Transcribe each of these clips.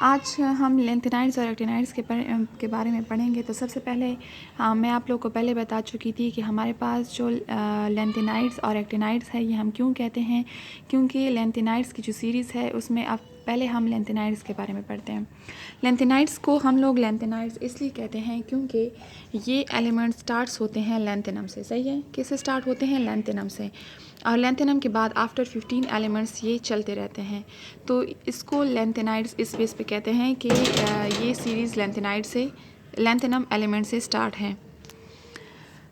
आज हम लैंथेनाइड्स और एक्टिनाइड्स के बारे में पढ़ेंगे। तो सबसे पहले मैं आप लोगों को पहले बता चुकी थी कि हमारे पास जो लैंथेनाइड्स और एक्टिनाइड्स है ये हम क्यों कहते हैं, क्योंकि लैंथेनाइड्स की जो सीरीज़ है उसमें अब पहले हम लैंथेनाइड्स के बारे में पढ़ते हैं। लैंथेनाइड्स को हम लोग लैंथेनाइड्स इसलिए कहते हैं क्योंकि ये एलिमेंट स्टार्ट्स होते हैं लैंथेनम से। सही है, किससे स्टार्ट होते हैं? लैंथेनम से। और लैंथेनम के बाद आफ्टर 15 एलिमेंट्स ये चलते रहते हैं। तो इसको लैंथेनाइड्स इस बेस पे कहते हैं कि ये सीरीज़ लैंथेनाइड से, लैंथेनम एलिमेंट से स्टार्ट है।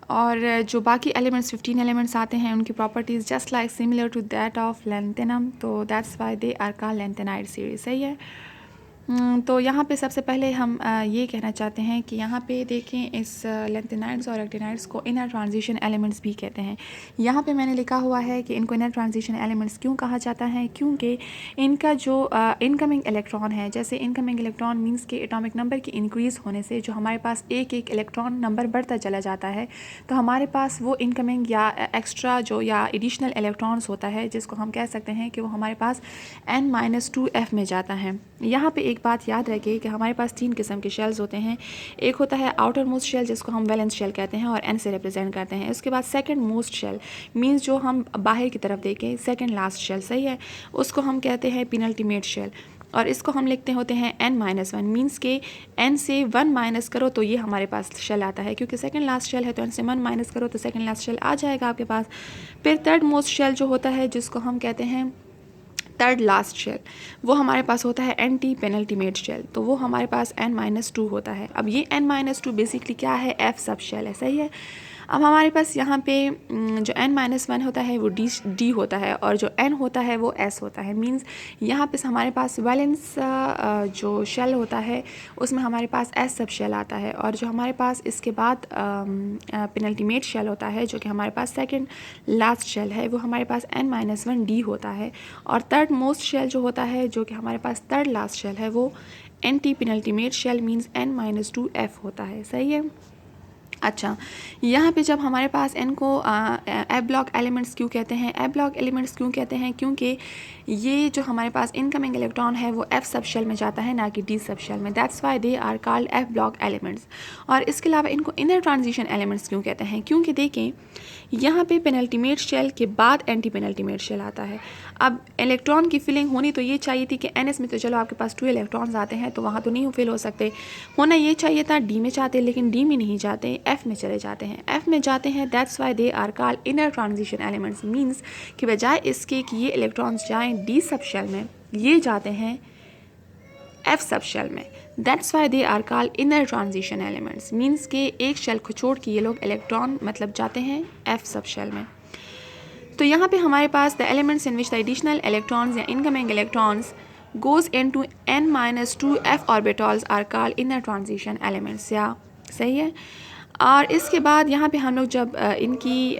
और जो बाकी एलिमेंट्स 15 एलिमेंट्स आते हैं उनकी properties just like similar to that of lanthanum, so that's why they are called lanthanide series. सही है। तो यहाँ पे सबसे पहले हम ये कहना चाहते हैं कि यहाँ पे देखें, इस लैंथेनाइड्स और एक्टिनाइड्स को इनर ट्रांजिशन एलिमेंट्स भी कहते हैं। यहाँ पे मैंने लिखा हुआ है कि इनको इनर ट्रांजिशन एलिमेंट्स क्यों कहा जाता है, क्योंकि इनका जो इनकमिंग इलेक्ट्रॉन है, जैसे इनकमिंग इलेक्ट्रॉन मींस के एटॉमिक नंबर की इंक्रीज़ होने से जो हमारे पास एक एक इलेक्ट्रॉन नंबर बढ़ता चला जाता है, तो हमारे पास वो इनकमिंग या एक्स्ट्रा जो या एडिशनल इलेक्ट्रॉन्स होता है जिसको हम कह सकते हैं कि वो हमारे पास n-2f में जाता है। यहाँ पे एक बात याद रखिए कि हमारे पास 3 किस्म के शेल्स होते हैं। एक होता है आउटर मोस्ट शेल जिसको हम वैलेंस शेल कहते हैं और n से रिप्रेजेंट करते हैं। उसके बाद सेकंड मोस्ट शेल मींस जो हम बाहर की तरफ देखें, सेकंड लास्ट शेल। सही है, उसको हम कहते हैं पेनल्टीमेट शेल, और इसको हम लिखते होते हैं n-1 मींस के n से 1 माइनस करो तो ये हमारे पास शेल आता है, क्योंकि सेकंड लास्ट शेल है तो n से 1 माइनस करो तो सेकंड लास्ट शेल आ जाएगा आपके पास। फिर थर्ड मोस्ट शेल जो होता है जिसको हम कहते हैं थर्ड लास्ट शेल, वो हमारे पास होता है एंटी पेनल्टीमेट शेल, तो वो हमारे पास n-2 होता है। अब ये n-2 बेसिकली क्या है? f सब शेल है। सही है। अब हमारे पास यहाँ पे जो n-1 होता है वो d होता है और जो n होता है वो s होता है। मींस यहाँ पे हमारे पास वैलेंस जो शेल होता है उसमें हमारे पास s सब शेल आता है, और जो हमारे पास इसके बाद पेनल्टीमेट शेल होता है जो कि हमारे पास सेकंड लास्ट शेल है, वो हमारे पास n-1 d होता है। और थर्ड मोस्ट शेल जो होता है जो कि हमारे पास थर्ड लास्ट शेल है वो anti penultimate shell means n-2f होता है। सही है। अच्छा, यहाँ पे जब हमारे पास n को एफ ब्लॉक एलिमेंट्स क्यों कहते हैं? एफ ब्लॉक एलिमेंट्स क्यों कहते हैं? क्योंकि ये जो हमारे पास इनकमिंग इलेक्ट्रॉन है वो f सब शेल में जाता है, ना कि d सब शेल में। That's why they are called F block elements. और इसके अलावा इनको इनर ट्रांजिशन एलिमेंट्स क्यों कहते हैं? क्योंकि देखें, यहाँ पे पेनल्टीमेट शेल के बाद एंटी पेनल्टीमेट शेल आता है। अब इलेक्ट्रॉन की फिलिंग होनी तो ये चाहिए थी कि ns में तो चलो आपके पास 2 इलेक्ट्रॉन्स आते हैं तो वहाँ तो नहीं फिल हो सकते, होना ये चाहिए था d में चाहते, लेकिन d में नहीं जाते, f में चले जाते हैं, f में जाते हैं। That's why they are called inner transition elements. Means कि बजाय इसके कि ये इलेक्ट्रॉन्स जाएँ d सब शेल में, ये जाते हैं f सब शेल में। That's why they are called inner transition elements. Means के एक शेल को छोड़ के ये लोग इलेक्ट्रॉन मतलब जाते हैं f सब शेल में। तो यहाँ पे हमारे पास the elements in which the additional electrons या incoming electrons goes into n-2f orbitals are called inner transition elements. या सही है। और इसके बाद यहाँ पे हम लोग जब इनकी